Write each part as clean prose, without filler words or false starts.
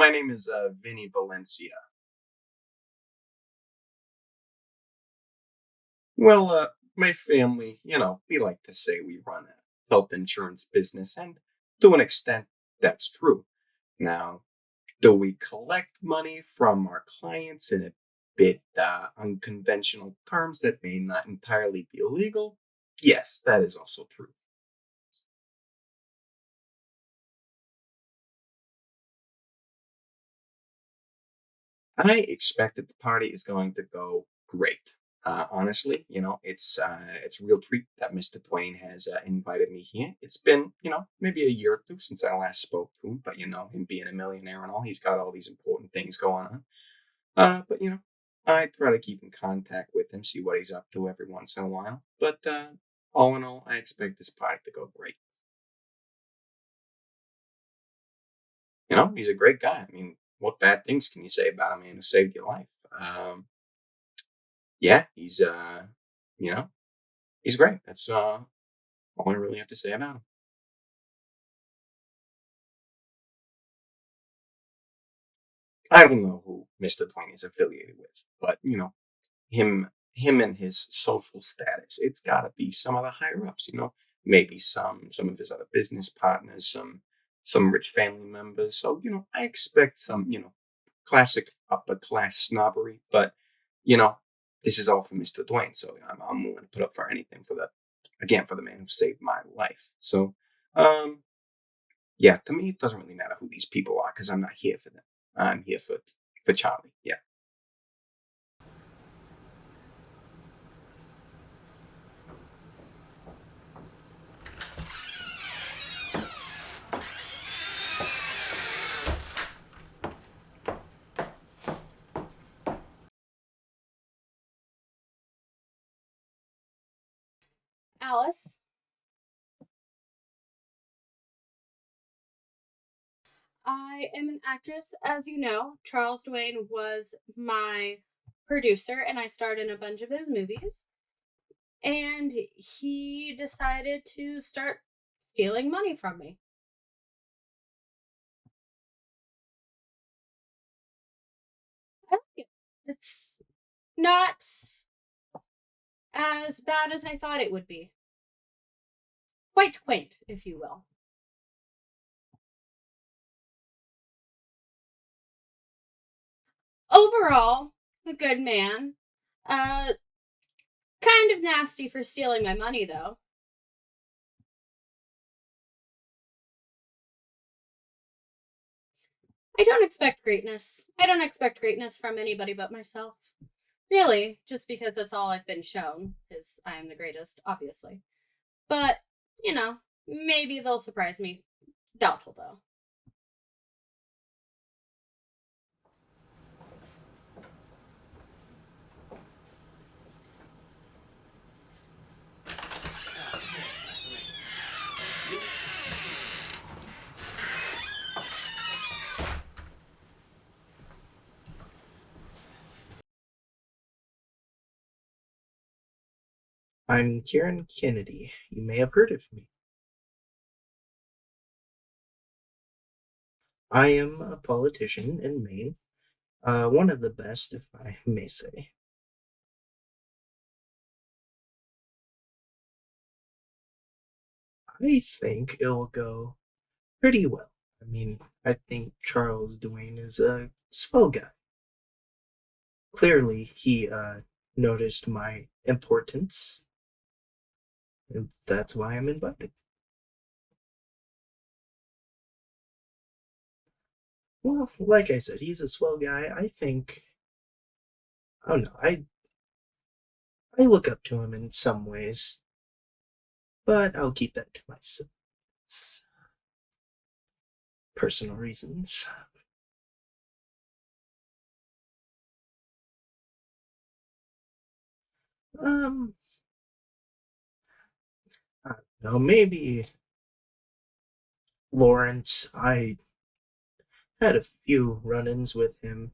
My name is Vinny Valencia. Well, my family, we like to say we run a health insurance business, and to an extent, that's true. Now, do we collect money from our clients in a bit unconventional terms that may not entirely be illegal? Yes, that is also true. I expect that the party is going to go great. Honestly, it's a real treat that Mr. Dwayne has invited me here. It's been, maybe a year or two since I last spoke to him, but him being a millionaire and all, he's got all these important things going on. But I try to keep in contact with him, see what he's up to every once in a while. But all in all, I expect this party to go great. He's a great guy. I mean, what bad things can you say about a man who saved your life? Yeah, you know, he's great. That's all I really have to say about him. I don't know who Mr. Dwayne is affiliated with, but him and his social status, it's got to be some of the higher ups. Maybe some of his other business partners, some rich family members. So I expect some classic upper class snobbery, but you know, this is all for Mr. Dwayne, so I'm willing to put up for anything for the man who saved my life. So, um, yeah, to me, it doesn't really matter who these people are because I'm not here for them. I'm here for Charlie. Yeah. Alice, I am an actress. As you know, Charles Dwayne was my producer, and I starred in a bunch of his movies. And he decided to start stealing money from me. I like it. It's not as bad as I thought it would be. Quite quaint, if you will. Overall, a good man. Uh, Kind of nasty for stealing my money, though. I don't expect greatness. I don't expect greatness from anybody but myself. Really, just because that's all I've been shown, is I am the greatest, obviously. But, maybe they'll surprise me. Doubtful, though. I'm Kieran Kennedy. You may have heard of me. I am a politician in Maine, one of the best, if I may say. I think it'll go pretty well. I mean, I think Charles Dwayne is a swell guy. Clearly, he noticed my importance, and that's why I'm invited. Well, like I said, he's a swell guy. I don't know, I look up to him in some ways, but I'll keep that to myself. It's personal reasons. Um, I don't know, maybe Lawrence. I had a few run-ins with him.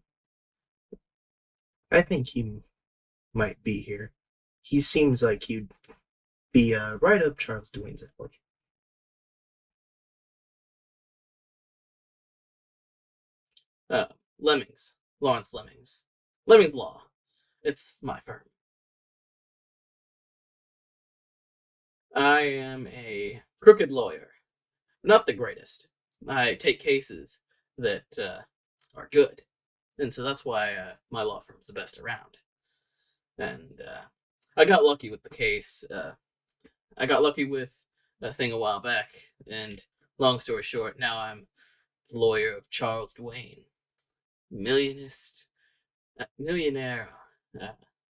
I think he might be here. He seems like he'd be right up Charles Dwayne's alley. Lemmings. Lawrence Lemmings. Lemmings Law. It's my firm. I am a crooked lawyer. Not the greatest. I take cases that are good. And so that's why my law firm's the best around. And I got lucky with the case. I got lucky with a thing a while back. And long story short, now I'm the lawyer of Charles Dwayne. Millionaire,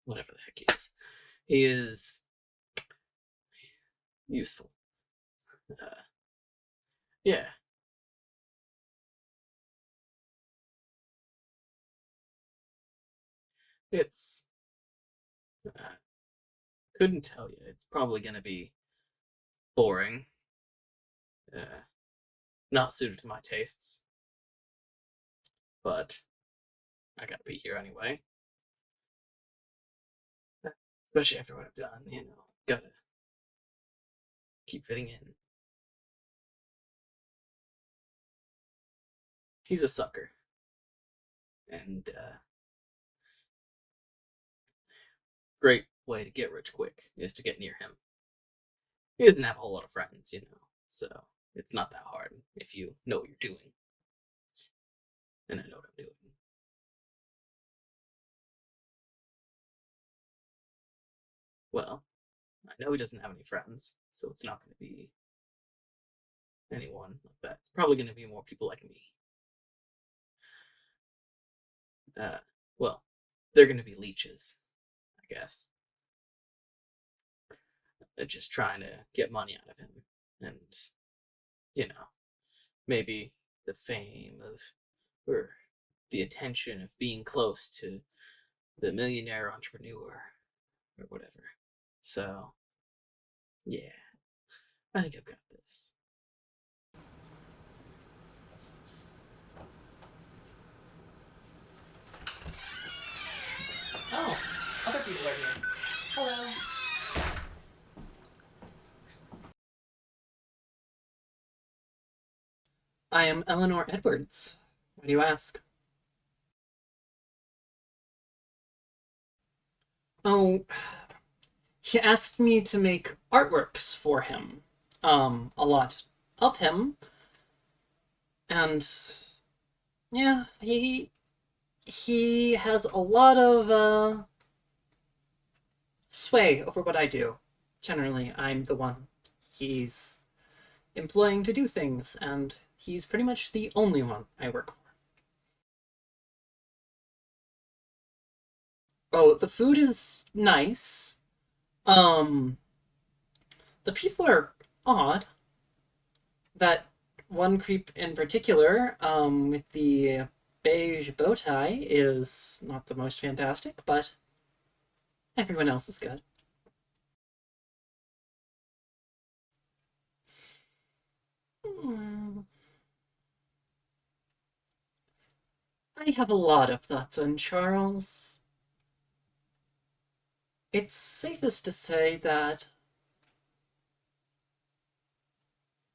whatever the heck he is. He is useful. Yeah. It's couldn't tell you. It's probably gonna be boring. Not suited to my tastes. But I gotta be here anyway. Especially after what I've done, gotta keep fitting in. He's a sucker. And great way to get rich quick is to get near him. He doesn't have a whole lot of friends, so it's not that hard if you know what you're doing. And I know what I'm doing. Well, I know he doesn't have any friends, so it's not going to be anyone like that. It's probably going to be more people like me. Well, they're going to be leeches, I guess. They're just trying to get money out of him. And, maybe the fame of, or the attention of being close to the millionaire entrepreneur, or whatever. So, yeah, I think I've got this. Oh, other people are here. Hello. I am Eleanor Edwards. Why do you ask? Oh, he asked me to make artworks for him. A lot of him. And yeah, he has a lot of sway over what I do. Generally, I'm the one he's employing to do things, and he's pretty much the only one I work for. Oh, the food is nice. The people are odd. That one creep in particular, with the beige bow tie, is not the most fantastic, but everyone else is good. Hmm. I have a lot of thoughts on Charles. It's safest to say that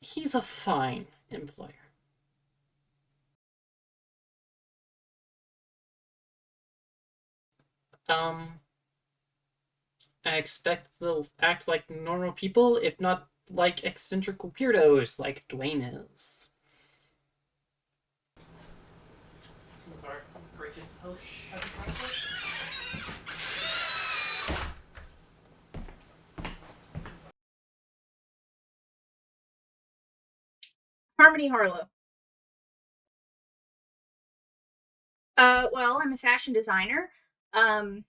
he's a fine employer. Um, I expect they'll act like normal people, if not like eccentric weirdos like Dwayne is. Seems our gracious host has a conflict. Harmony Harlowe. Well, I'm a fashion designer. I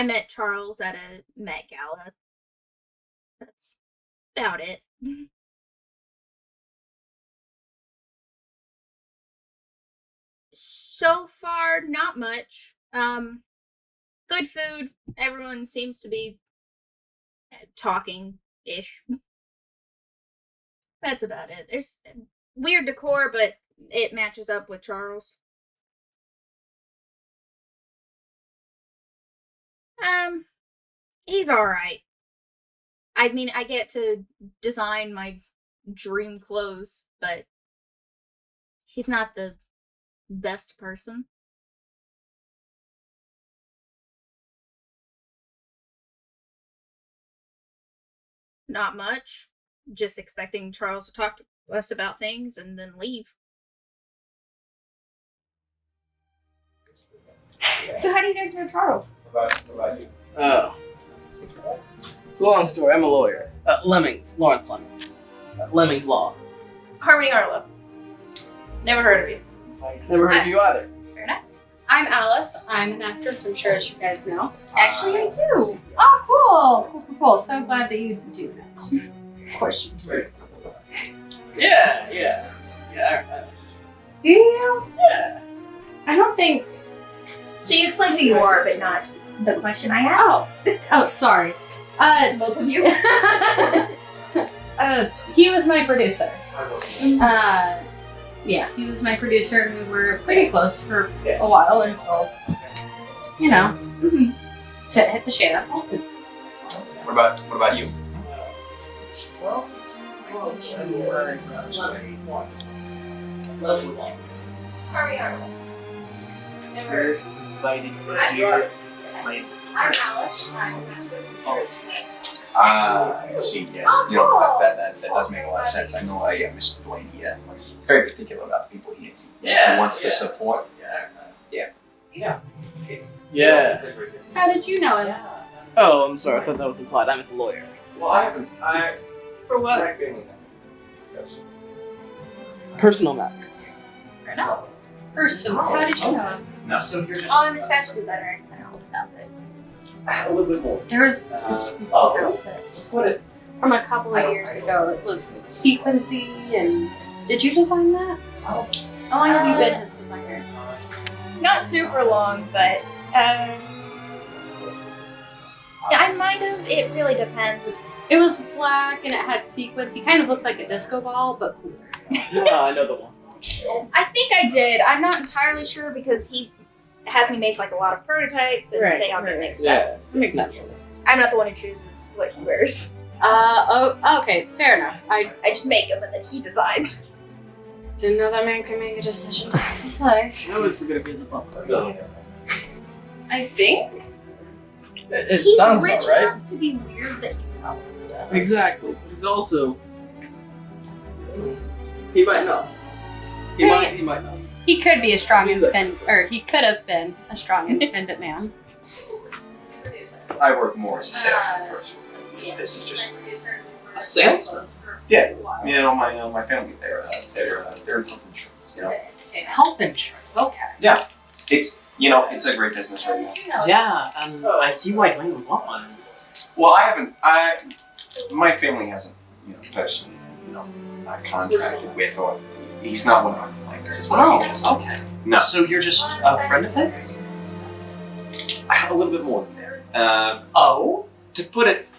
met Charles at a Met Gala. That's about it. So far, not much. Good food. Everyone seems to be talking-ish. That's about it. There's weird decor, but it matches up with Charles. He's alright. I mean, I get to design my dream clothes, but he's not the best person. Not much. Just expecting Charles to talk to us about things and then leave. So how do you guys know Charles? What about you? Oh. It's a long story. I'm a lawyer. Lemmings. Lawrence Lemmings. Lemmings Law. Harmony Harlowe. Never heard of you. Never heard of you either. Fair enough. I'm Alice. I'm an actress, I'm sure as you guys know. Actually, I do. Oh, cool. So glad that you do know. Of course you do. Yeah. Do you? Yeah. I don't think... So you explained who you are, but not the question I asked? Oh, sorry. Both of you? He was my producer. Yeah, he was my producer, and we were pretty close for a while until, shit hit the fan. What about you? Lemmings Law. Harmony Harlowe. You're invited here. My I'm Alice. I see. Yes. You know that does make a lot of sense. I know. Mr. Dwayne. Yeah, very particular about the people he wants to support. Yeah. How did you know him? Oh, I'm sorry. I thought that was implied. I'm a lawyer. Well, I haven't. For what? My family has. Personal matters. Fair enough. Person. How did you know him? No. Oh, I'm his fashion designer. I design all his outfits. A little bit more. There was this outfit from a couple of years ago. It was sequency, and did you design that? How long have you been his designer? Not super long, but yeah, I might have. It really depends. It was black and it had sequins. He kind of looked like a disco ball, but cooler. Yeah, I know the one. I think I did. I'm not entirely sure because he has me make like a lot of prototypes and they all get mixed up. Yes. Makes sense. I'm not the one who chooses what he wears. Okay, fair enough. I I just make them and then he designs. didn't know that man could make a decision to save his life. I always forget if he's a butler. I think. It He's sounds rich about right. enough to be weird that he probably does. Exactly. He's also. He might not. He might not. He could be a strong he could have been a strong, independent man. I work more as a salesman personally. This is just A salesman? yeah. You know, my family they're in health insurance. You know, Health insurance. Okay. it's a great business right now. Yeah, I see why Dwayne would want one. Well, my family hasn't personally contracted with or he's not one of our clients. Is what he does. Okay. No, So you're just a friend of his? a little bit more than that. Oh? To put it,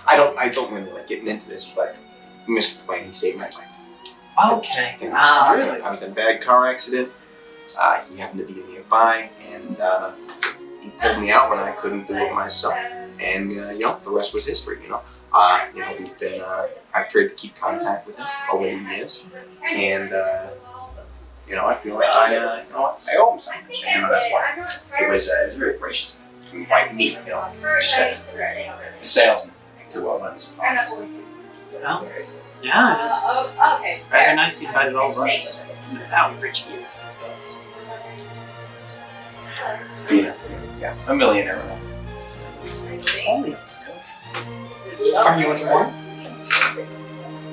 I don't really like getting into this, but Mr. Dwayne, he saved my life. Okay. I was in a bad car accident. He happened to be nearby, and he pulled me out when I couldn't do it myself. And the rest was history. We've been. I've tried to keep contact with him over the years, and I feel like I owe him something. That's why it was very gracious to invite me. Just a salesman to run his office. Well, yeah, it's Okay. very nice he invited all of us without rich kids, I suppose. Yeah, a millionaire. Only. Are you anyone?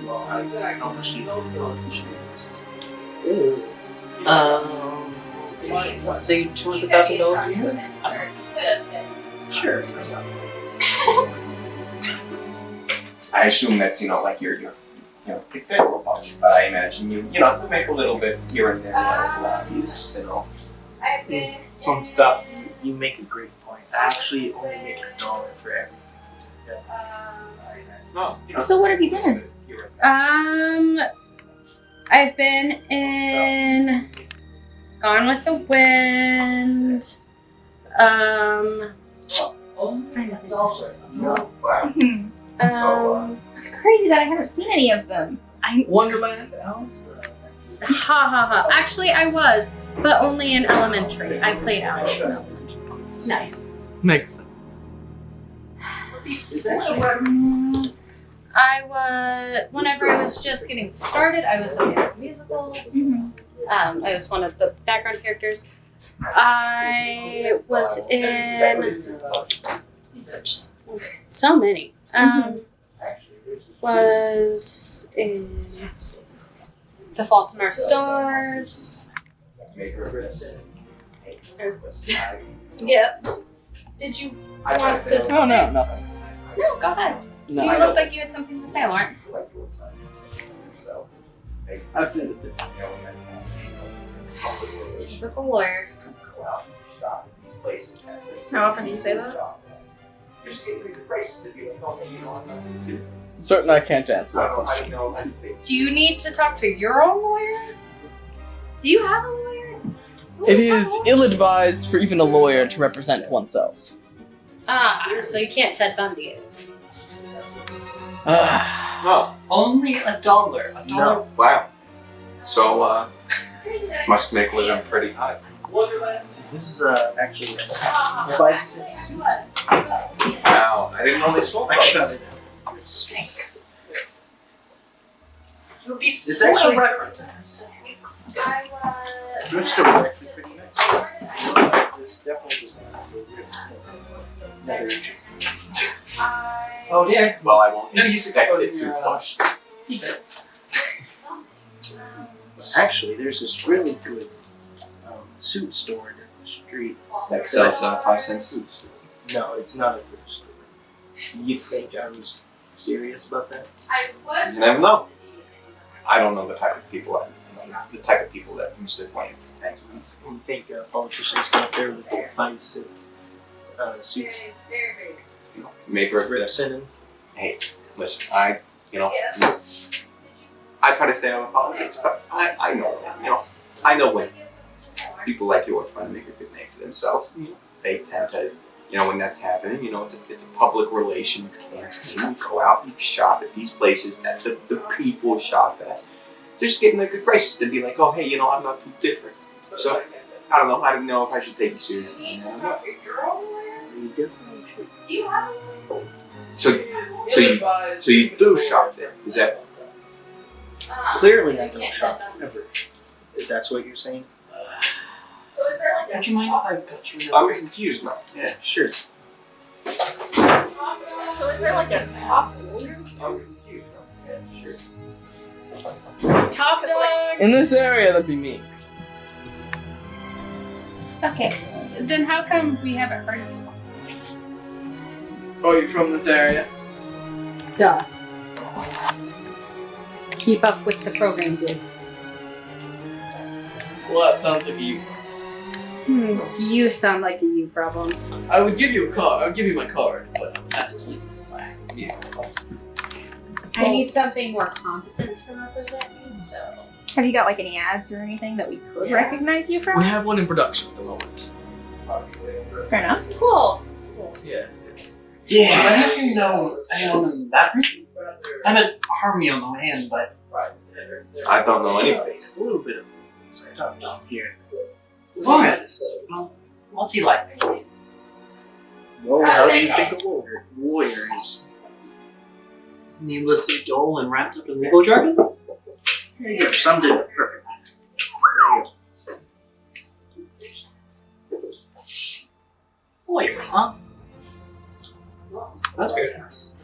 How much do Let's say $200,000 a year? Sure. I assume that's like your federal budget, but I imagine you make a little bit here and there. Just Some stuff. You make a great point. I actually only make $1 for everything. So what have you been in? I've been in Gone with the Wind. It's crazy that I haven't seen any of them. Wonderland Alice? Ha. Actually, I was, but only in elementary. I played Alice in elementary. No. Makes sense. Whenever I was just getting started, I was in a musical. I was one of the background characters. I was in so many. Was in The Fault in Our Stars. Yep. Did you want to? Oh no, nothing. No, go ahead. No, You looked like you had something to say, Lawrence. I've seen it. Typical lawyer. How often do you say that? Certain I can't answer that question. Do you need to talk to your own lawyer? Do you have a lawyer? It is ill-advised for even a lawyer to represent oneself. So you can't Ted Bundy it. Oh, Only $1. no. Wow. So, must make living pretty high. This is actually 5 cents. Wow, I didn't know they sold those. You'll be It's so actually- reference. Thrift store is actually pretty nice. This definitely does not have a better entrance. Oh dear. Well, I won't No, you expect it exposing too your, much. Secrets. Actually, there's this really good suit store down the street. That sells 5-cent suits. No, it's not a thrift store. You think I'm serious about that? You never know. I don't know the type of people that Mr. Dwayne thinks. You think politicians go up there with 5-cent suits Make her agree. representing? Hey, listen, I try to stay out of politics, but I know when people like you are trying to make a good name for themselves, they tend to, when that's happening, it's a public relations campaign. You go out and shop at these places that the people shop at. They're just getting the good graces to be like, oh, hey, I'm not too different. So, I don't know. I don't know if I should take you seriously. You definitely should. So you do shop there? Is that? Clearly, I don't shop ever. If that's what you're saying? Would you mind if I got you? I'm confused now. Yeah, sure. So is there like a top lawyer? I'm confused now. Yeah, sure. Top dog. In this area, that'd be me. Okay. Then how come we haven't heard of you? Oh, you're from this area? Duh. Keep up with the program, dude. Well, that sounds like a you. You sound like a you problem. I would give you a card. I would give you my card, but it has to leave my I need something more competent to represent me, so. Have you got like any ads or anything that we could recognize you We from? have one in production at the moment. Fair enough. Cool. Yes. Do any of you know anyone in that room? I met Harmony on the way in, but I don't know anybody. A little bit of insight here. Lawrence. Well, what's he like? Well, how do you think a lawyer is? Needlessly dull and wrapped up in legal jargon? There you go. Summed it up perfect. There you go. Lawyer, huh? That's very nice.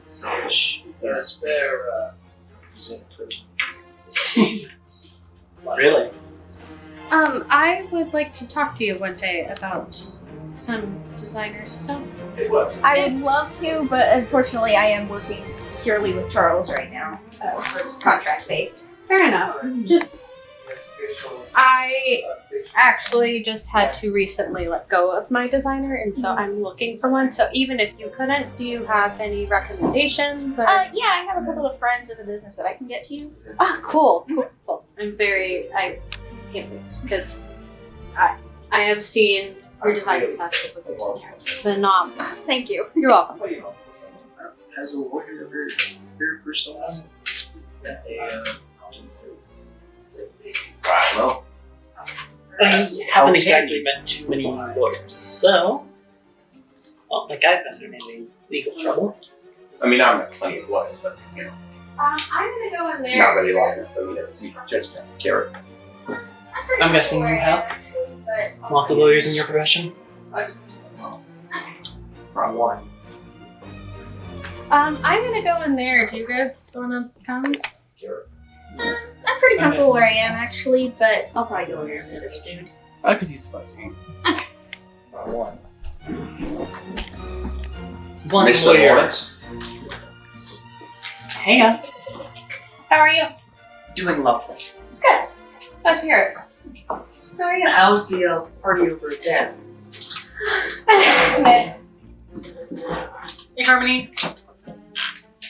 Selfish. Spare Really? I would like to talk to you one day about some designer stuff. I would love to, but unfortunately, I am working purely with Charles right now. It's contract based. Fair enough. I actually just had to recently let go of my designer, and so I'm looking for one. So even if you couldn't, do you have any recommendations? Or? Yeah, I have a couple of friends in the business that I can get to you. Oh, cool. I can't wait because I have seen your design stuff with phenomenal. Thank you. You're welcome. Has a lawyer ever here for so long that they I don't know. I haven't exactly met too many lawyers, so. Well, like I've been in any legal trouble. I mean, I've got plenty of lawyers, but you know, I'm gonna go in there. not really long enough for me to judge that character. I'm guessing you have lots of lawyers in your profession. Wrong one. I'm gonna go in there. Do you guys wanna come? I'm pretty comfortable where I am, actually, but I'll probably go in there after there's food. I could use spontaneous. Wrong one. One Mr. lawyer. Lawrence. Hang on. How are you? Doing lovely. It's good. Glad to hear it. How are you? How's the party over there? Good. Hey, Harmony.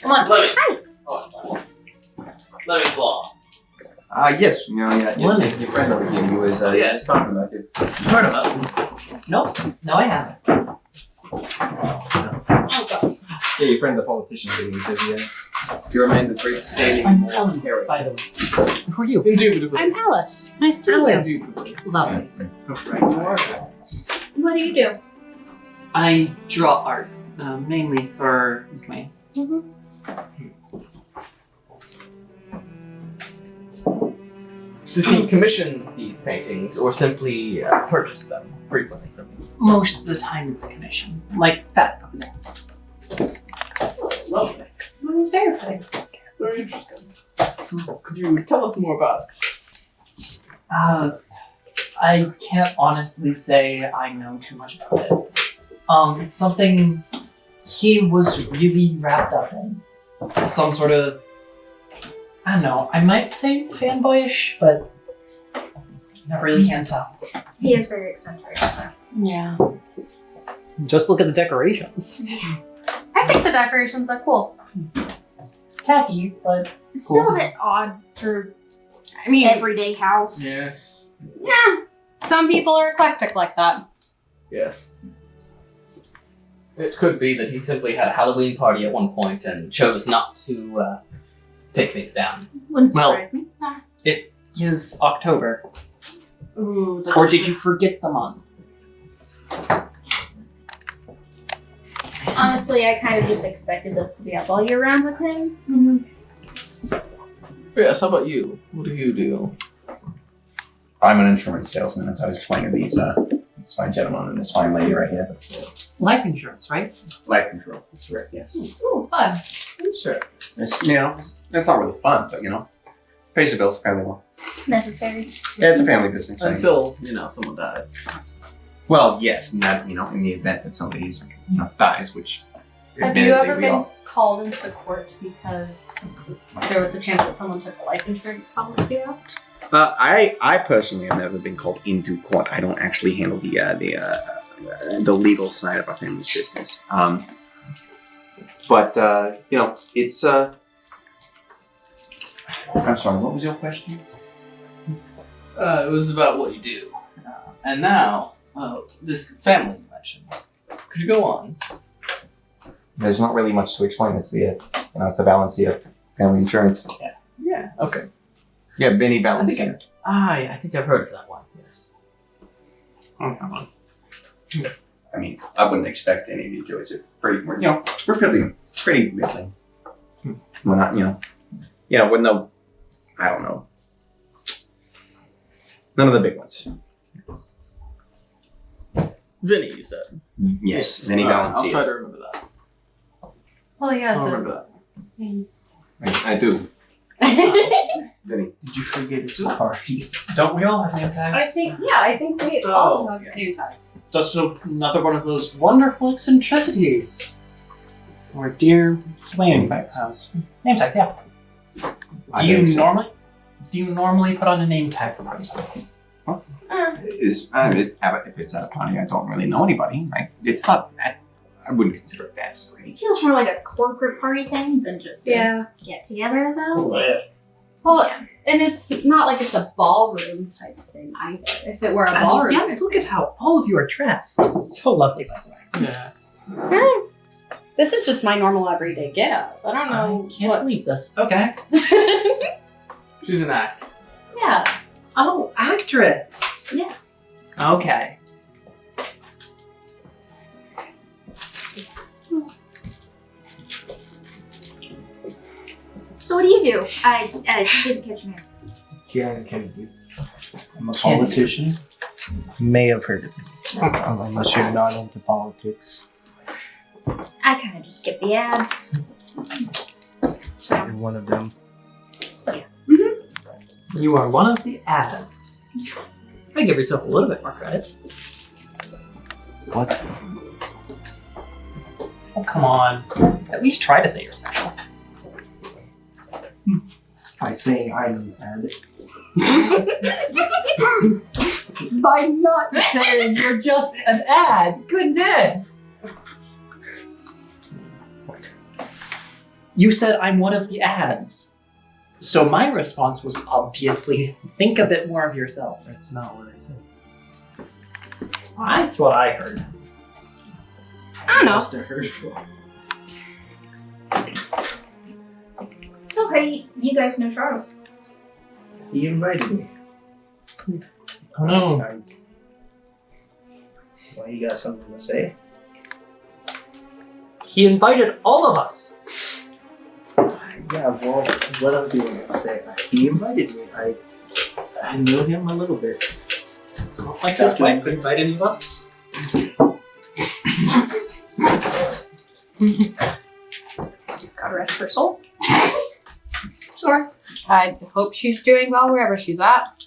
Come on, Lemmings. Hi. Oh, Lemmings Law. Yes, you know, Lemmings. your friend over here, he was Yes. just talking about you. You've heard of us? Nope. No, I haven't. Oh, gosh. Yeah, your friend, the politician, he says, you remain the great standing. I'm Ellen, by the way. Who are you? Indubitably. I'm Alice. Nice to meet you. Alice. Lovely. What do you do? I draw art, mainly for Dwayne. Does he commission these paintings or simply purchase them frequently from you? Most of the time it's a commission. Like that over there. Lovely. What is very pretty. Very interesting. Could you tell us more about it? I can't honestly say I know too much about it. It's something he was really wrapped up in. Some sort of, I don't know, I might say fanboyish, but never really can tell. He is very eccentric, so. Yeah. Just look at the decorations. I think the decorations are cool. Tacky, but It's cool. still a bit odd for I mean, everyday house. Yes. yeah. Some people are eclectic like that. Yes. It could be that he simply had a Halloween party at one point and chose not to take things down. Wouldn't Well- surprise me. it is October. Ooh, Or did you forget the month? Honestly, I kind of just expected this to be up all year round with him. Yes, how about you? What do you do? I'm an insurance salesman, as I was explaining to this fine gentleman and this fine lady right here. Life insurance, right? Life insurance, that's correct, yes. Ooh, fun. Sure. It's, you know, that's not really fun, but you know, pays the bills fairly well. Necessary. Yeah, it's a family business. Until, someone dies. Well, yes, and that, you know, in the event that somebody's, dies, which Have you admittedly ever we been all- called into court because there was a chance that someone took a life insurance policy out? I personally have never been called into court. I don't actually handle the legal side of our family's business. But you know, it's. I'm sorry. What was your question? It was about what you do. And now, this family you mentioned. Could you go on? There's not really much to explain. It's the it's the Valencia family insurance. Yeah. Okay. Yeah, Vinny Valencia. I think I've heard of that one. Yes. Oh, come on. I mean, I wouldn't expect any of you to. It's a pretty, we're pretty middling. We're not, with no, I don't know. None of the big ones. Vinny, you said. Yes, Vinny I'll Valencia. try to remember that. Well, yeah, I'll remember that. I do. Vinny. Did you forget it's a party? Don't we all have name I tags? think we all have name tags. Just another one of those wonderful eccentricities. Or dear Dwayne has name tags. Yeah. I think so. Do you normally put on a name tag for parties like this? If it's at a party, I don't really know anybody. Right? It's not that. I wouldn't consider it that strange. It feels more like a corporate party thing than just a get together, though. Well, and it's not like it's a ballroom type thing either. If it were a ballroom, Yeah, look at how all of you are dressed. So lovely, by the way. Yes. this is just my normal everyday get up. I don't know I can't believe this. Okay. She's an actress. Yeah. Oh, actress. Yes. Okay. So what do you do? I didn't catch your name. Kieran Kennedy. I'm a politician. May have heard of me. Unless you're not into politics. I kind of just skip the ads. You're one of them. You are one of the ads. I give yourself a little bit more credit. What? Oh, come on. At least try to say you're special. By saying I'm an ad. By not saying you're just an ad. Goodness. You said I'm one of the ads. So my response was obviously think a bit more of yourself. That's not what I said. That's what I heard. I don't know. Must have heard wrong. So how do you guys know Charles? He invited me. Oh no. Well, you got something to say? He invited all of us. Yeah, well, what else do you want to say? He invited me. I knew him a little bit. It's not like his wife could invite any of us. God rest her soul. Sure. I hope she's doing well wherever she's at.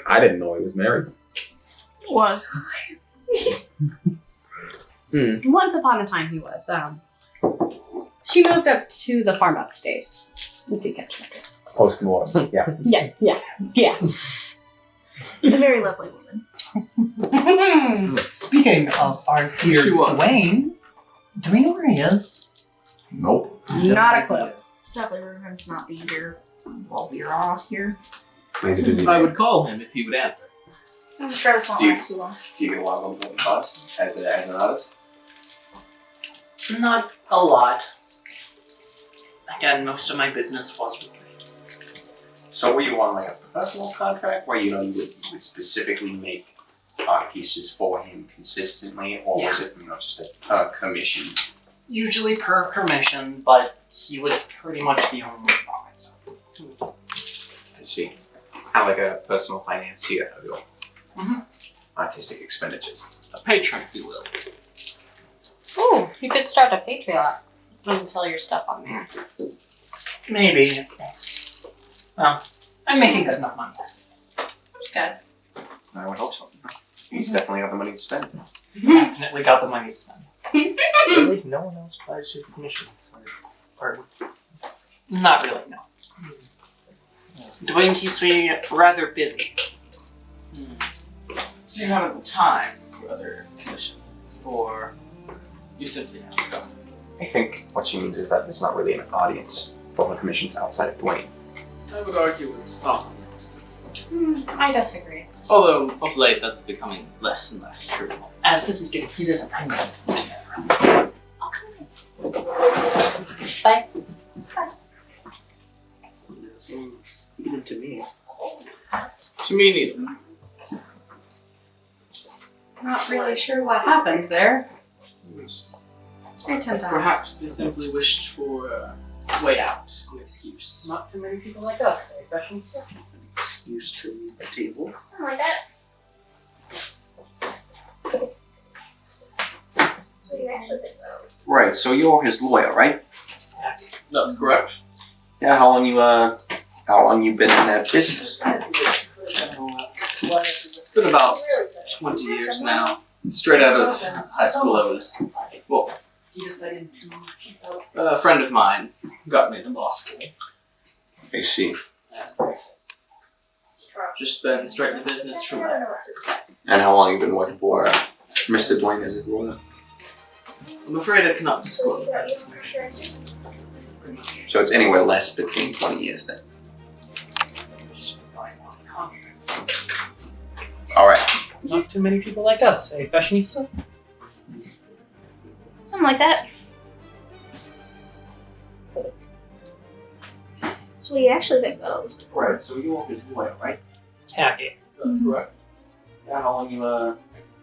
I didn't know he was married. Was. Once upon a time he was. She moved up to the farm upstate. You could catch her. Post-mortem, yeah. Yeah. A very lovely woman. Speaking of our dear She was. Dwayne, do we know where he is? Nope. Not a clue. Definitely for him to not be here while we are all here. He's a busy I man. would call him if he would answer. I'm sure this won't Do you- last too long. Do you get a lot of important thoughts as an artist? Not a lot. Again, most of my business was with So were you on like a professional contract where you would specifically make art pieces for him consistently, or was it just a commission? usually per commission, but he would pretty much be on the buy stuff. I see. Kind of like a personal financier of your Mhm. artistic expenditures. A patron, if you will. Ooh, you could start a Patreon and sell your stuff on there. Maybe, yes. Well, I'm making good enough money these days. Good. I would hope so. He's definitely got the money to spend. Definitely got the money to spend. Really? No one else buys your commissions. Or Not really, no. Dwayne keeps me rather busy. So you haven't the time for other commissions, or you simply have to go. I think what she means is that there's not really an audience for the commissions outside of Dwayne. I would argue it's often the opposite. I disagree. Although, of late, that's becoming less and less true. As this is getting heated, I'm going to put it around. Bye. even to me. To me, neither. Not really sure what happens there. I tend to. Perhaps they simply wished for a way out, an excuse. Not too many people like us, especially. Excuse to leave the table. Something like that. So you actually think so? Right, so you're his lawyer, right? That's correct. Yeah, how long you been in that business? It's been about 20 years now. Straight out of high school, I was, well, a friend of mine got me into law school. I see. Just been straight into business from there. And how long you been working for Mr. Dwayne as his lawyer? I'm afraid I cannot disclose that information. So it's anywhere less between 20 years then. Alright. Not too many people like us, eh, fashionista? Something like that. So what do you actually think about all this? Right, so you're his lawyer, right? Tacky. That's correct. Yeah, how long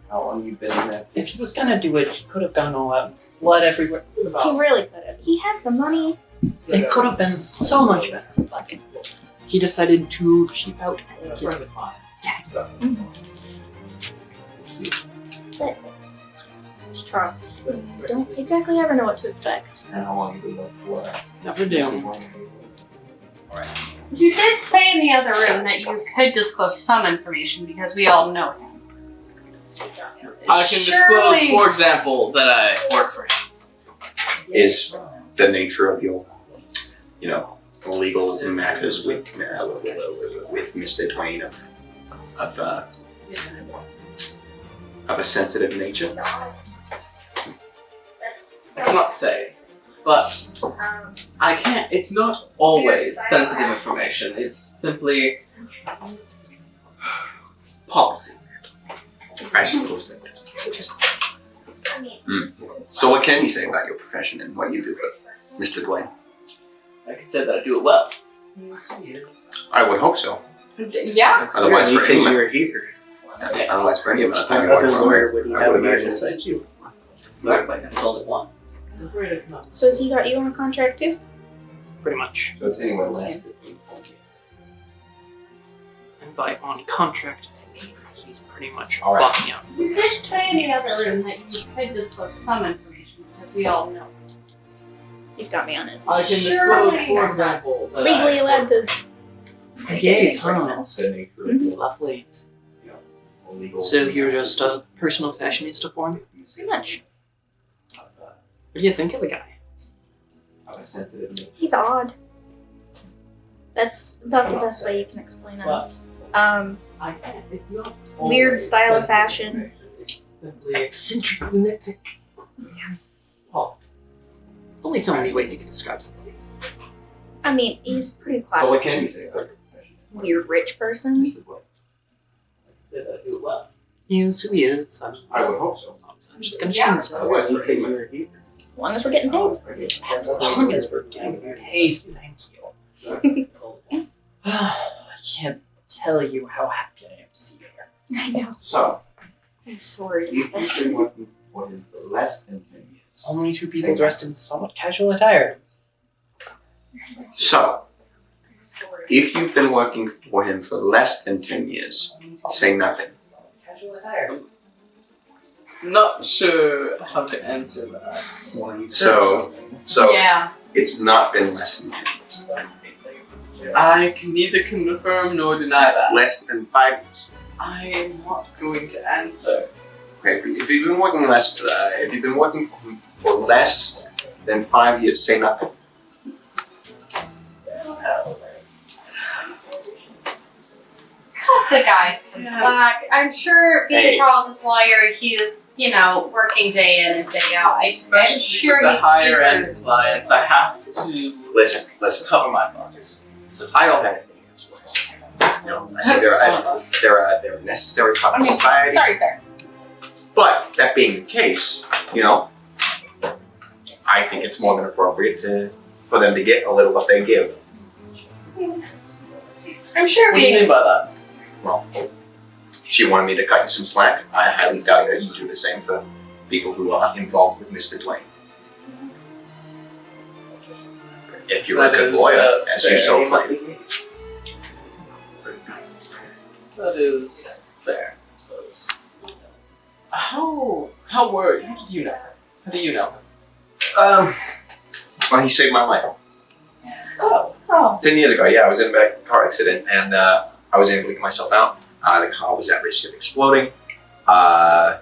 How long you been there? If he was gonna do it, he could have gone all out. Blood everywhere. He really could have. He has the money. It could have been so much better, but he decided to cheap out. But Charles, we don't exactly ever know what to expect. And how long you been there for? Never do. You did say in the other room that you could disclose some information because we all know him. I can disclose, for example, that I work for him. Is the nature of your, legal matters with Mr. Dwayne of a sensitive nature? I cannot say, but I can't. It's not always sensitive information. It's simply policy. I suppose that is. So what can you say about your profession and what you do for Mr. Dwayne? I can say that I do it well. I would hope so. Yeah. Otherwise, for any you're here. Otherwise, for any amount of time you Other work lawyer for would him, he I have would a man imagine. beside you? Exactly. That's all they want. So has he got you on a contract too? Pretty much. So it's anywhere less. And by on contract, he's pretty much All right. bought me out. You did say in the other room that you could disclose some information because we all know him. He's got me on it. I can Surely. disclose, for example, that Legally I allowed to. Yes, huh? Mhm. Lovely. So you're just a personal fashionista for him? Pretty much. What do you think of the guy? He's odd. That's about the best way you can explain it. But Um, I can't. It's not Weird always style of sensitive fashion. information. It's simply Eccentric lunatic. policy. Only so many ways you can describe somebody. I mean, he's pretty So classic. what can you say about your profession? Weird rich person. Mr. Dwayne. I can say that I do it well. He is who he is. I would hope so. I'm just gonna change that. Otherwise, for any amount of here. As long as we're getting paid. As long as we're getting paid, thank you. I can't tell you how happy I am to see you here. I know. So, I'm sorry. if you've been working for him for less than 10 years. Only two people dressed in somewhat casual attire. So, if you've been working for him for less than 10 years, say nothing. Casual attire. Not sure how to answer that. So Yeah. it's not been less than 10 years. I can neither confirm nor deny that. Less than 5 years. I am not going to answer. Okay, if you've been working for less than 5 years, say nothing. Cut the guy some slack. I'm sure being Hey. Charles's lawyer, he's, working day in and day out. I'm sure the he's higher super- end clients, I have to Listen. cover my butts. I don't have anything against lawyers. I think they're a necessary part of society. Sorry, sir. But that being the case, I think it's more than appropriate for them to get a little what they give. I'm sure What do you being mean by that? Well, she wanted me to cut you some slack. I highly doubt that you do the same for people who are involved with Mr. Dwayne. If you're a That good is, lawyer, as you fair. so claim. That is fair, I suppose. How did you know? How do you know? Well, he saved my life. Oh. 10 years ago, I was in a bad car accident and I was able to get myself out. The car was at risk of exploding. The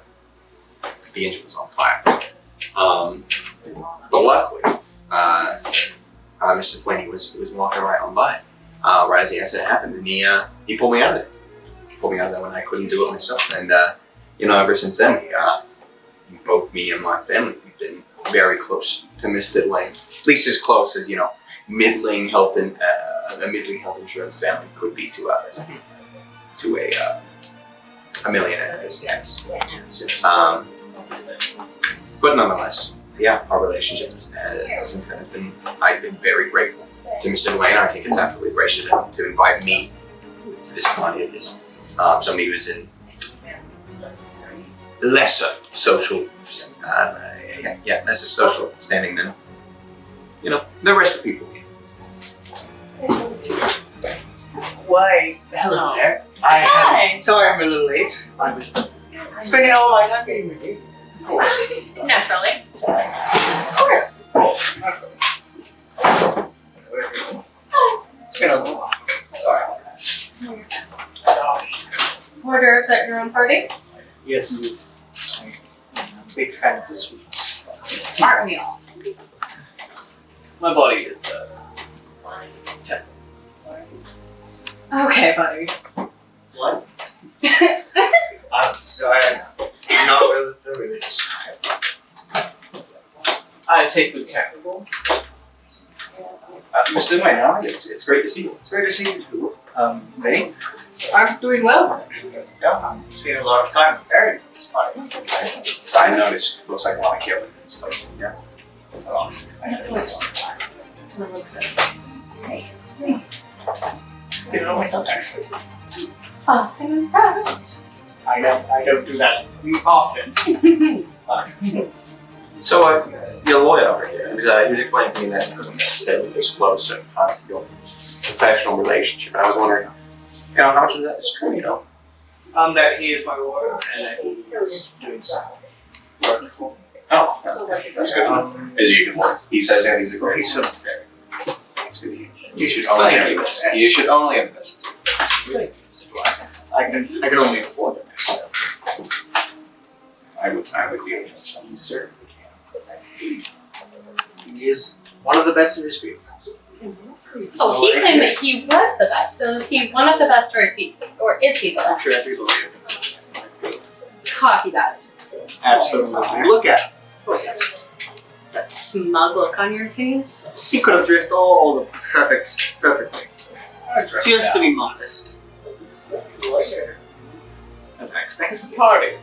engine was on fire. But luckily, Mr. Dwayne was walking right on by, right as the accident happened, and he pulled me out of there. He pulled me out of there when I couldn't do it myself. And ever since then, both me and my family, we've been very close to Mr. Dwayne. At least as close as middling health and a middling health insurance family could be to a millionaire status. But nonetheless, our relationship since then has been. I've been very grateful to Mr. Dwayne. I think it's absolutely gracious of him to invite me to this party of his. Somebody who's in lesser social, lesser social standing than, the rest of the people. Why, hello there. Hi. Sorry I'm a little late. I was spending all my time getting ready. Of course. Naturally. Of course. It's been a little while. Sorry. Hors d'oeuvres at your own party? Yes, indeed. I'm a big fan of the sweets. Aren't we all? My body is 10. Okay, buddy. What? I'm sorry. I'm not really the religious type. I take good care of them. Mr. Dwayne, it's great to see you. It's great to see you too. Vinny. I'm doing well. Yeah, I'm spending a lot of time preparing for this party. I noticed. Looks like a lot of killing. So, yeah. It looks Did it all myself actually. Oh, I'm impressed. I don't do that often. So, your lawyer over here, he was explaining to me that you couldn't necessarily disclose certain parts of your professional relationship. And I was wondering, how much of that is true, That he is my lawyer and that he is doing some work for me. Oh, that's good. Is he a good lawyer? He says that he's a great He's lawyer. so very That's good. You should only have the best. You should only have the best. I can only afford the best. I would deal with some. Sir. He is one of the best in his field. Oh, he claimed that he was the best. So is he one of the best, or is he the I'm best? sure every lawyer thinks that's my field. Cocky bastards. Absolutely. Look at him. Of course he is. That smug look on your face. He could have dressed all the perfectly. Just to be modest. As I expected. It's a party.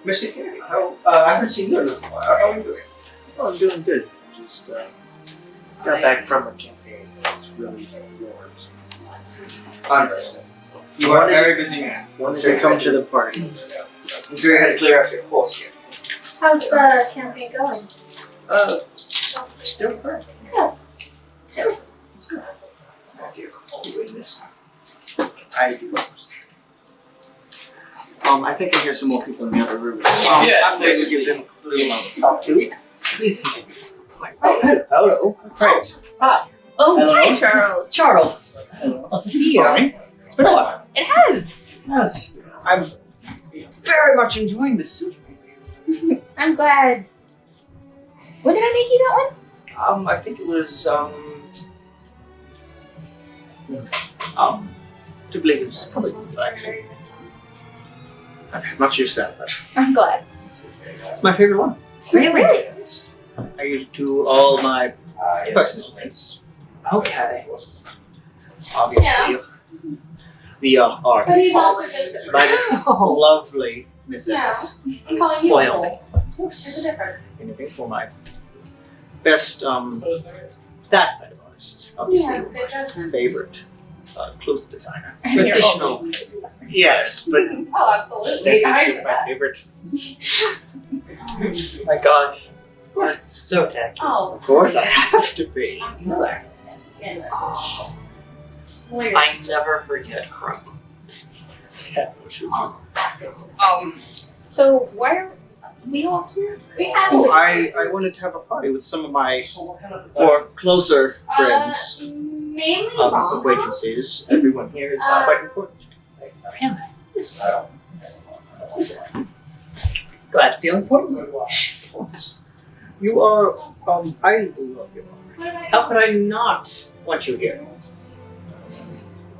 Mr. Kieran, I haven't seen you in a while. How are you doing? Oh, I'm doing good. Just got back from a campaign. It's really warm. Understood. You are a very busy man. Wanted to come to the party. I'm sure you had to clear out your horse here. How's the campaign going? Still great. Oh dear. You win this time. I do. I think I hear some more people in the other room. Yes, I'm going to give them a little moment to talk to. Please continue. Hello. Great. Oh, Hello. hi, Charles. Charles, love to see you. It's been a while. It has. Yes, I'm very much enjoying this suit. I'm glad. When did I make you that one? I think it was, to believe it was a couple of people, actually. I've had much use out of it. I'm glad. It's my favorite one. Really? I use it to all my personal things. Okay. Obviously, the art But he's also just by this lovely Miss Yeah. Evans. I'm calling you Spoiled a me. There's a difference. Anything for my best, that kind of artist. He Obviously, has good judgment. favorite clothes designer. Traditional. Yes, but Oh, absolutely. that I is my guess. favorite. My gosh. You're so tacky. Oh. Of course, I have to be. Lawyers. I never forget crime. Yeah. So why are we all here? We had Oh, I wanted to have a party with some of my more closer friends, mainly wrong. acquaintances. Everyone here is quite important. Glad to feel important. You are, I love you. How could I not want you here?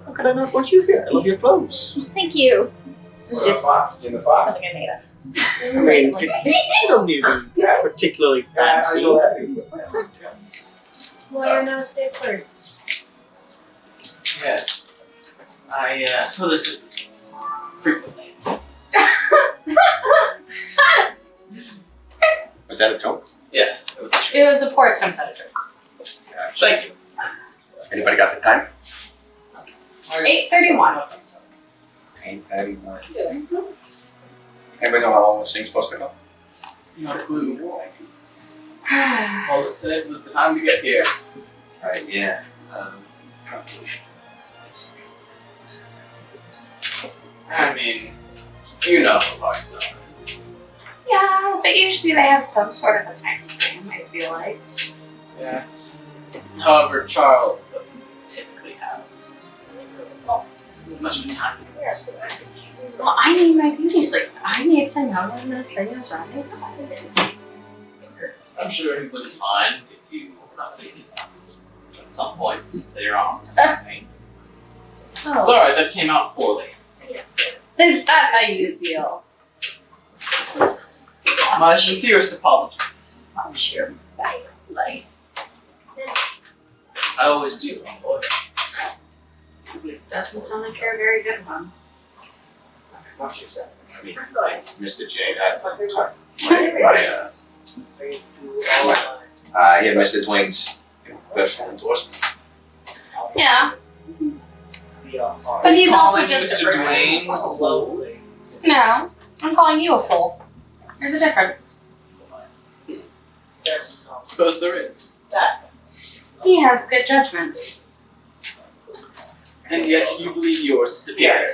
How could I not want you here? I love your clothes. Thank you. This is just something I made up. I mean, it doesn't need to be particularly fancy. Lawyer knows big words. Yes. I further synthesis frequently. Was that a joke? Yes, it was a joke. It was a poor attempt at a joke. Thank you. Anybody got the time? 8:31. paint that anymore. Anybody know how long this thing's supposed to go? Not a clue. All it said was the time to get here. Right, yeah. I mean, you know what parties are. Yeah, but usually they have some sort of a time frame, I feel like. Yes. However, Charles doesn't typically have much of a time. Well, I need my beauty sleep. I need to know when this thing is running. I'm sure he wouldn't mind if you see him at some point later on. Oh. Sorry, that came out poorly. Is that how you feel? My sincerest apologies. I'm sure. Bye, buddy. I always do. Doesn't sound like you're a very good one. I mean, Mr. J, he had Mr. Dwayne's personal endorsement. Yeah. But he's also just Mr. a person. Dwayne. No, I'm calling you a fool. There's a difference. Suppose there is. He has good judgment. And yet you believe yours is superior.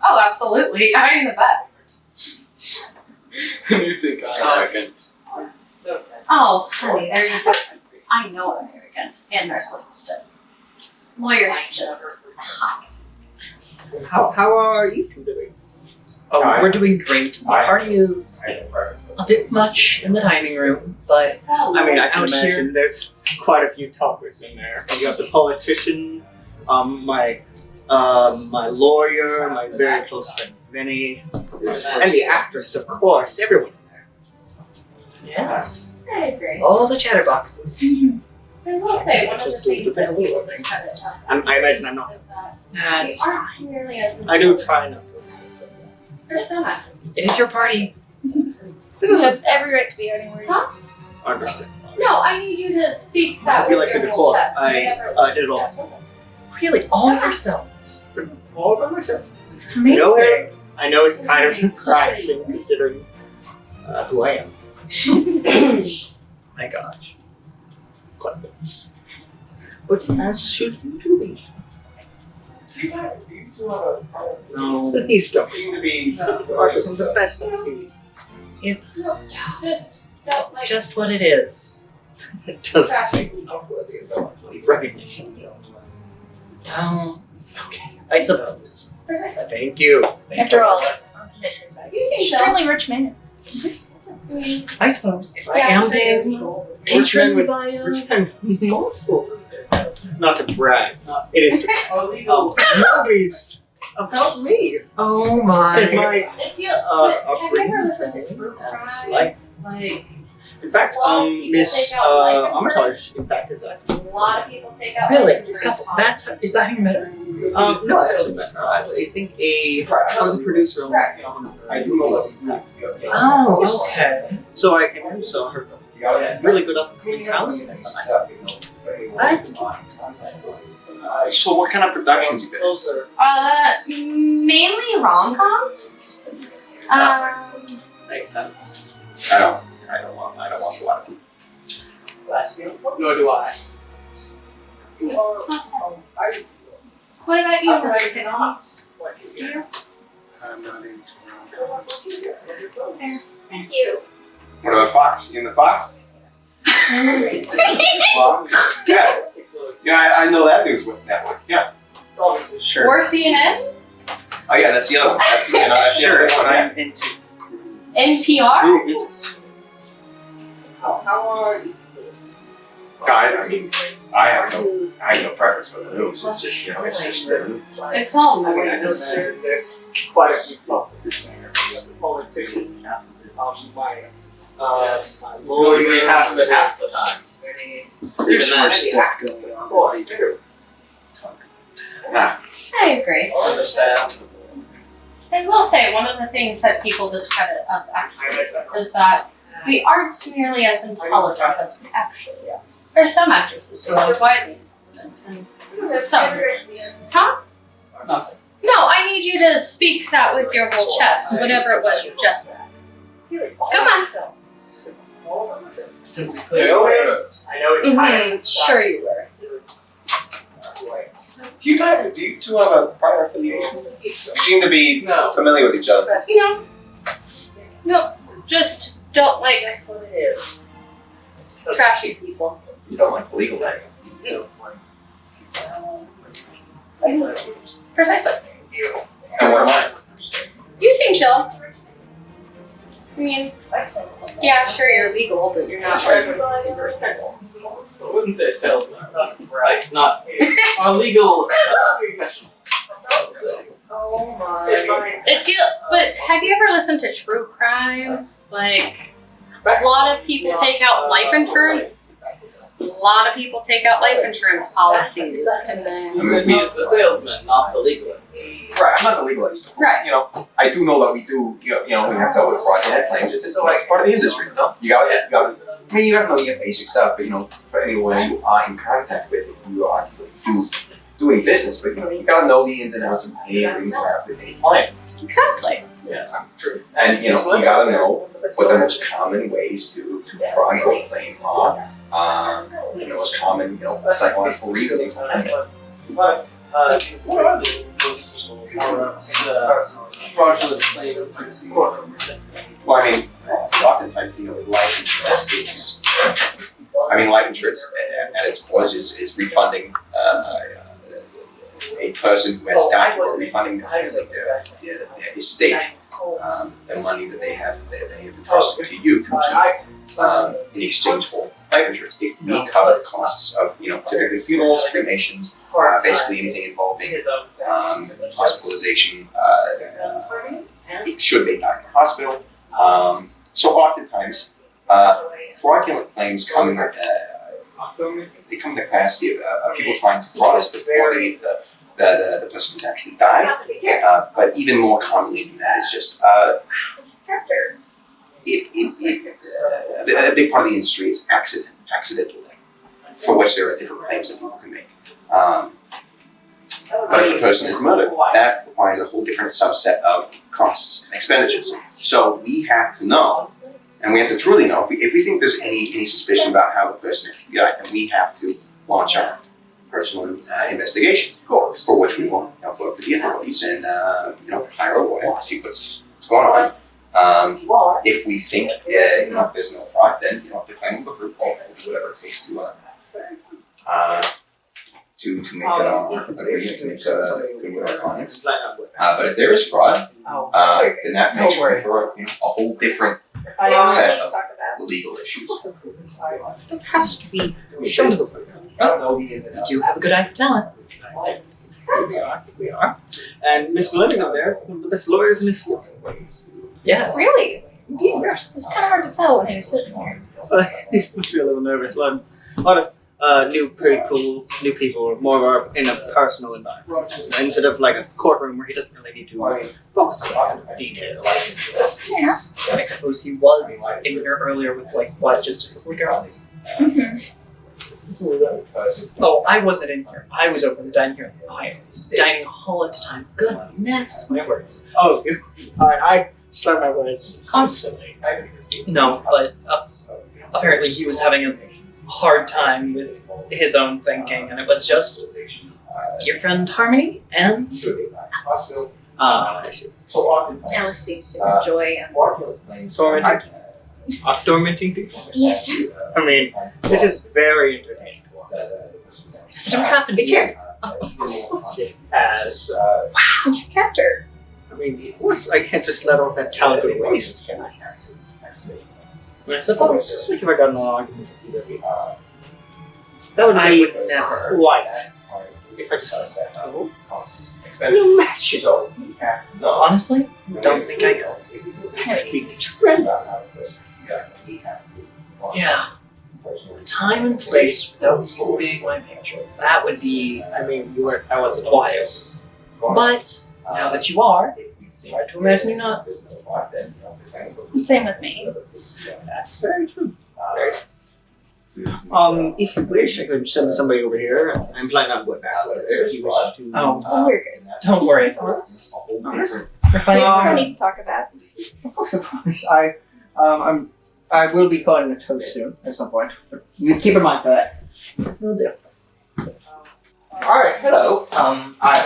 Oh, absolutely. I'm the best. And you think I'm arrogant. Oh, honey, there's a difference. I know I'm arrogant and narcissistic. Lawyers just hide. How are you two doing? Oh, we're doing great. The party is a bit much in the dining room, but I mean, I can Out imagine here. there's quite a few talkers in there. You got the politician, my lawyer, my very close friend Vinny, and the actress, of course. Everyone in there. yes, I agree. all the chatterboxes. I will say, one of the Just to things that defend people me. discredit us I imagine I'm not. is that That's we aren't nearly as I do try not to. There's so much. it is your party. You have every right to be anywhere you want. Understand. No, I need you to speak that I feel with like your the whole decor. chest. I did it all. Really, all yourselves. All by myself. It's amazing. I know it's kind of surprising considering who I am. My gosh. Quite nice. But as should you do. No, please don't. Autism's the best I've seen. It's Just don't it's just what it is. It doesn't Traffic. make me not worthy of recognition. Oh, okay. I suppose. Thank you. After all, You seem extremely rich man. I suppose if I am being patroned by multiple. Not to brag. It is movies about me. oh And my. my If you, but have you upbringing ever listened to and True Crime? life. Like, In fact, Well, people Miss take out life Armitage, insurance. in fact, is a lot of people take out Really? life insurance. Is that how you met her? no, I actually met her. I think I was a producer on I do know this. Oh, okay. So I came in and saw her. Really good up and coming talent. So what kind of productions you been in? Mainly rom-coms. Makes sense. I don't watch a lot of TV. Nor do I. Awesome. What about you, Mr. Vinny? Do you? I'm not into rom-coms. Thank you. What about Fox? You in the Fox? Fox? Yeah. Yeah, I know that news with network. Yeah. Sure. Or CNN? Oh yeah, that's the other one. That's the other one. I'm into. NPR? Who is it? How are you? I mean, I have no preference for the news. It's just it's just the news. It's all I mean, I know noise. there's quite a few politics in there. The politician, my Yes. my You only lawyer, read half of it half the time. There's Even so much then. stuff going on. Oh, I do. Nah. I agree. Understand. I will say, one of the things that people discredit us actresses with is that we aren't nearly as intelligent as we actually are. There's some actresses who are widely intelligent, and some. Huh? Nothing. No, I need you to speak that with your whole chest, whatever it was you just said. Come on. Simply clear. Sure you were. Do you two have a prior affiliation? You seem to be familiar with each other. No, just don't like trashy people. You don't like the legal thing. Precisely. And what am I? You seem chill. I mean, yeah, sure you're legal, but you're not like super legal. I wouldn't say salesman. Like, not a legal professional. Oh my. But have you ever listened to true crime? Like, a lot of people take out life insurance. A lot of people take out life insurance policies, and then You said he's the salesman, not the legalist. Right, I'm not the legal expert. Right. You know, I do know that we do. We have to deal with fraudulent claims. It's part of the industry. You know, you gotta. I mean, you gotta know the basic stuff. But for anyone you are in contact with, you are doing business. But you gotta know the ins and outs of any agreement you have with any client. exactly. Yes, true. And you gotta know what the most common ways to fraud or claim are. Most common, psychological reasonings behind it. What are the most fraudulent claims you see? Well, I mean, oftentimes, with life insurance, life insurance at its core is refunding a person who has died, or refunding their estate, the money that they have entrusted to you to keep in exchange for life insurance. We cover the costs of, typically funerals, cremations, basically anything involving hospitalization, should they die in the hospital. So oftentimes, fraudulent claims come in they come in the capacity of people trying to fraud us before the person has actually died. But even more commonly than that is just a big part of the industry is accidental death, for which there are different claims that people can make. But if the person is murdered, that requires a whole different subset of costs and expenditures. So we have to know, and we have to truly know, if we think there's any suspicion about how the person actually died, then we have to launch our personal investigation, of course, for which we will work with the authorities and hire a lawyer to see what's going on. If we think there's no fraud, then the claim will go through. We'll do whatever it takes to make it agreement to make good with our clients. But if there is fraud, then that makes room for a whole different set of legal issues. It has to be shown to the world. You do have a good eye for talent. We are. And Miss Lemmings over there, one of the best lawyers in this field. Yes. Really? Indeed, yes. It's kind of hard to tell when he was sitting there. He must be a little nervous. A lot of pretty cool new people, more in a personal environment. Instead of like a courtroom where he doesn't really need to focus on detail. Yeah. I suppose he was in here earlier with just a couple of girls. Mm-hmm. Oh, I wasn't in here. I was over in the dining hall at the time. Goodness, my words. Oh, I slur my words constantly. No, but apparently he was having a hard time with his own thinking, and it was just dear friend Harmony and Alice. I see. Alice seems to enjoy Tormenting people? Yes. I mean, it is very entertaining. Has it ever happened to It you? can. Of course it has. Wow, you've kept her. I mean, of course I can't just let all that talent go to waste, can I? I suppose. Like if I got in an argument with either of you. That would be would never. quiet. If I just let that go. You match it. Honestly, don't think I could. Yeah. Time and place without you being my picture. That would be I mean, you weren't. I wasn't wild. But now that you are, it's hard to imagine you not. Same with me. That's very true. If you wish, I could send somebody over here. I'm planning on going back over there if you wish to. Oh, We're good. don't worry about us. We're We fine. don't need to talk about. Of course. I will be calling a toast soon at some point. But you keep in mind for that. Will do. Alright, hello. I'm back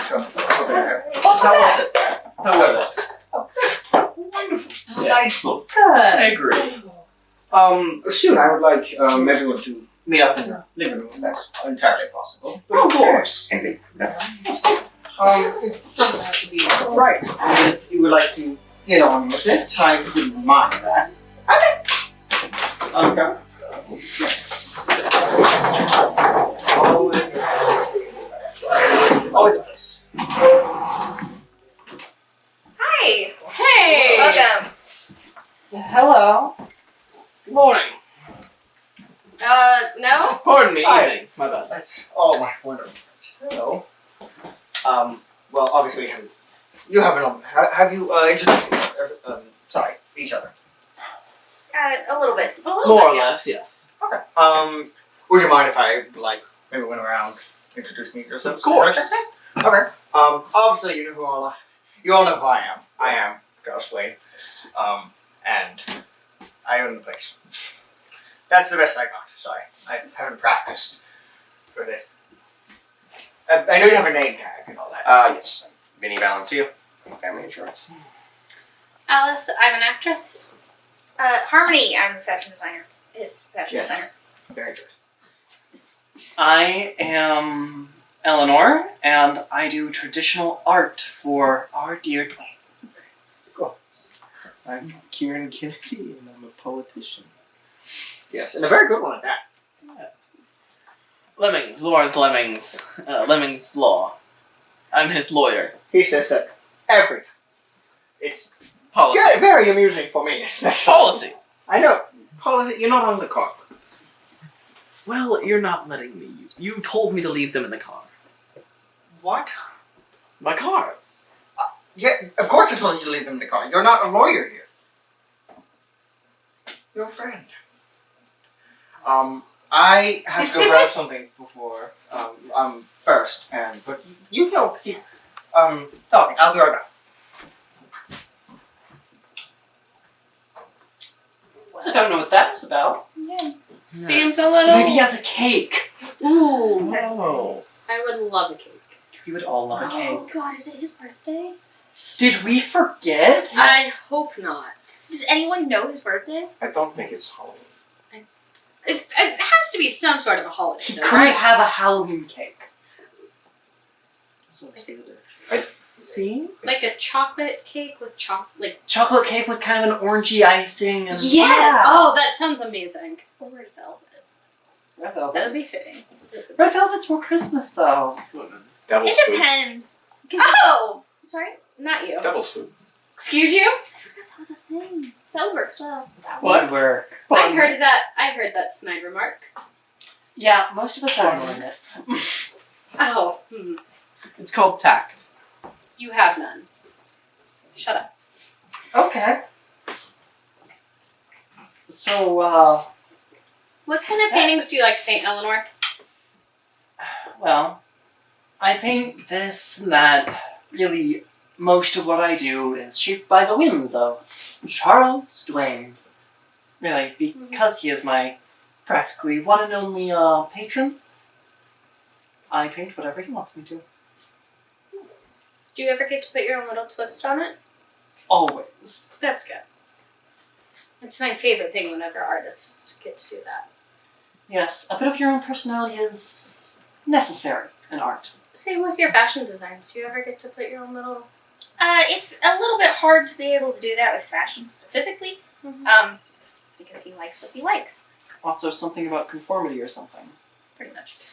from over there. How was it? How was it? Wonderful. Delightful. Good. I agree. Soon I would like everyone to meet up in the living room if that's entirely possible. Of course. Anything. It doesn't have to be right. And if you would like to get on with it, I wouldn't mind that. Okay. Always a place. Hi. Hey! Welcome. Hello. Good morning. No? Pardon me, Hi. evening. My bad. That's all my wonderful. Hello. Well, obviously you haven't. Have you introduced each other? A little bit. More or less, yes. Okay. Would you mind if I maybe went around introducing yourself? Of course. Okay. Obviously you all know who I am. I am Charles Dwayne. And I own the place. That's the best I got. Sorry, I haven't practiced for this. I know you have a name tag and all that. Yes. Vinny Valencia, family insurance. Alice, I'm an actress. Harmony, I'm a fashion designer. His fashion Yes. designer. Very good. I am Eleanor, and I do traditional art for our dear Dwayne. Cool. I'm Kieran Kennedy, and I'm a politician. Yes, and a very good one at that. Yes. Lemmings, Lawrence Lemmings. Lemmings Law. I'm his lawyer. He says that every time. It's Policy. very amusing for me, especially. Policy. I know. Policy. You're not on the car. Well, you're not letting me. You told me to leave them in the car. What? My cards. Yeah, of course I told you to leave them in the car. You're not a lawyer here. You're a friend. I have to go grab something before, first, but you can all keep, talking. I'll be right back. So I don't know what that was about. Seems a little. Maybe he has a cake. Ooh. Oh. I would love a cake. You would all love a Oh cake. God, is it his birthday? Did we forget? I hope not. Does anyone know his birthday? I don't think it's Halloween. It has to be some sort of a holiday, He though, could right? have a Halloween cake. So it's good. See? Like a chocolate cake with chocolate. Chocolate cake with kind of an orangey icing and Yeah! Oh, that sounds amazing. Or red velvet. Red velvet. That would be fitting. Red velvet's more Christmas though. Devil's It food. depends. Oh! Sorry? Not you. Devil's food. Excuse you? I forgot that was a thing. That works well. What? Work. I heard that. I heard that snide remark. Yeah, most of us are ignoring it. Oh, It's called tact. you have none. Shut up. Okay. So, What kind of paintings do you like to paint, Eleanor? well, I paint this and that. Really, most of what I do is shaped by the whims of Charles Dwayne. Really, because he is my practically one and only patron, I paint whatever he wants me to. Do you ever get to put your own little twist on it? Always. That's good. It's my favorite thing whenever artists get to do that. Yes, a bit of your own personality is necessary in art. Same with your fashion designs. Do you ever get to put your own little... It's a little bit hard to be able to do that with fashion specifically. Because he likes what he likes, Also, something about conformity or something. pretty much.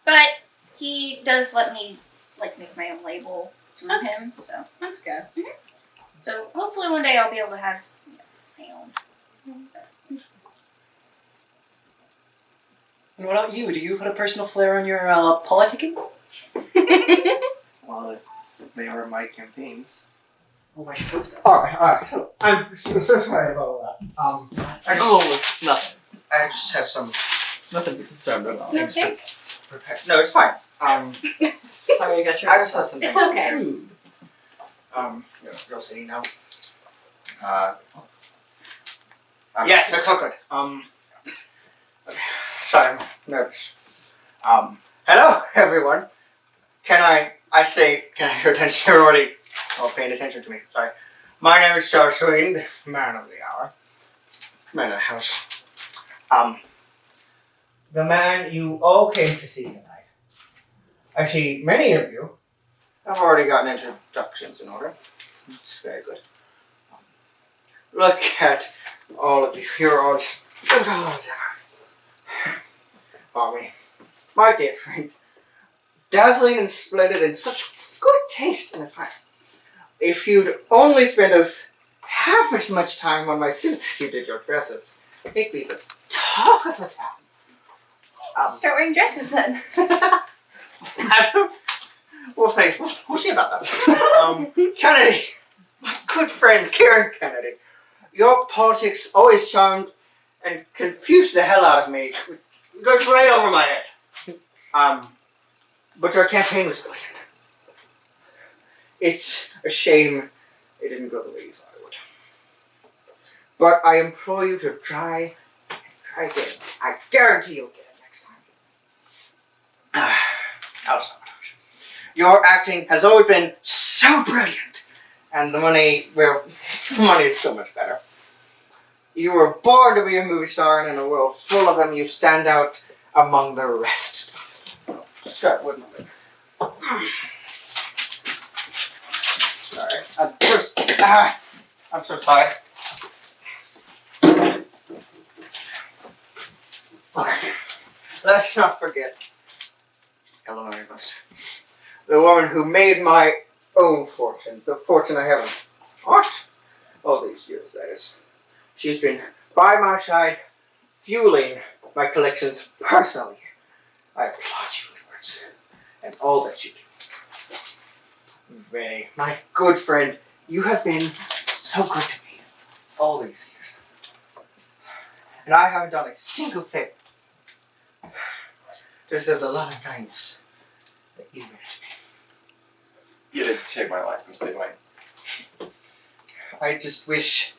But he does let me make my own label through him, so That's good. so hopefully one day I'll be able to have my own. And what about you? Do you put a personal flair on your politicking? Well, they are my campaigns. Oh, I should hope so. Alright. So, I'm so sorry about that. Oh, it's nothing. I just have some Nothing to be concerned about. Okay. prepared. No, it's fine. Sorry, I got your. I just have some. It's okay. Rude. You're sitting now. Yes, that's all good. Okay. Sorry, I'm nervous. Hello, everyone. Can I have your attention? You're already all paying attention to me. Sorry. My name is Jordyn, the man of the hour. Man of the house. The man you all came to see tonight. I see many of you have already gotten introductions in order. It's very good. Look at all of you. You're all just Bobby, my dear friend, dazzling and splendid and such good taste in a pie. If you'd only spend half as much time on my suits as you did your dresses, it'd be the talk of the town. Start wearing dresses then. Well, thanks. We'll see about that. Kennedy, my good friend Kieran Kennedy, your politics always charmed and confused the hell out of me. It goes right over my head. But your campaign was brilliant. It's a shame it didn't go the way you thought it would. But I implore you to try again. I guarantee you'll get it next time. Armitage. Your acting has always been so brilliant, and the money is so much better. You were born to be a movie star, and in a world full of them, you stand out among the rest. Start with my Sorry. I'm so sorry. Okay. Let's not forget Eleanor, the woman who made my own fortune, the fortune I haven't watched all these years, that is. She's been by my side, fueling my collections personally. I applaud you, Edwards, and all that you do. Vinny, my good friend, you have been so good to me all these years. And I haven't done a single thing to deserve the love and kindness that you meant to me. You didn't take my life, Mr. Dwayne. I just wish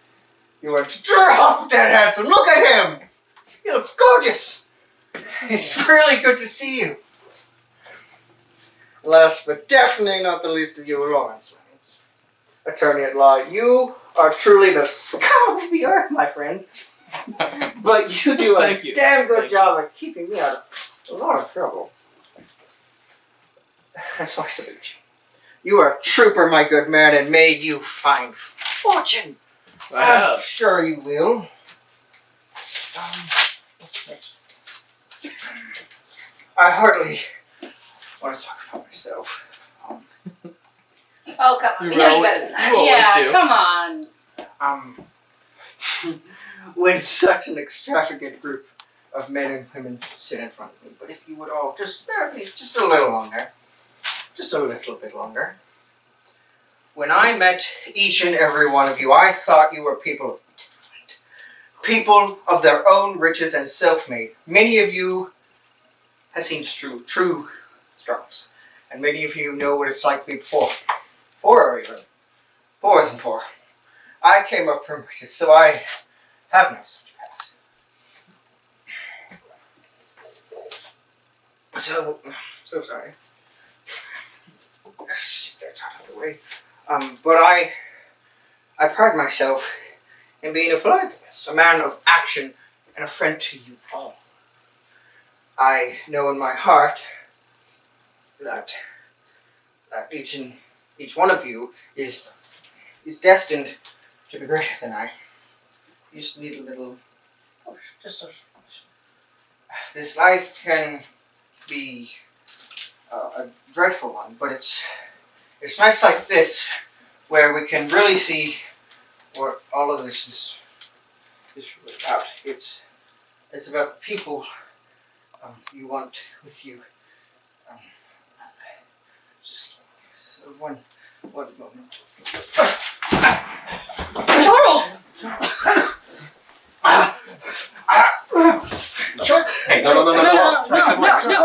you weren't to drop dead handsome. Look at him! He looks gorgeous! It's really good to see you. Last but definitely not the least of you, Lawrence. Attorney at law, you are truly the scum of the earth, my friend. But you do a damn good job of keeping me out of a lot of trouble. That's why I salute you. You are a trooper, my good man, and may you find fortune. Wow. I'm sure you will. I hardly want to talk about myself. Oh, come on. We know you better than that. You always do. Come on. When such an extravagant group of men and women sit in front of me, but if you would all just bear with me just a little longer, just a little bit longer. When I met each and every one of you, I thought you were people of talent, people of their own riches and self-made. Many of you have seen true struggles, and many of you know what it's like to be poor, poorer even, poorer than poor. I came up from riches, so I have no such past. So sorry. That's out of the way. But I pride myself in being a philanthropist, a man of action, and a friend to you all. I know in my heart that each one of you is destined to be greater than I. You just need a little push, this life can be a dreadful one, but it's nights like this where we can really see what all of this is really about. It's about people you want with you. Just one moment. Charles! No. Twice the point.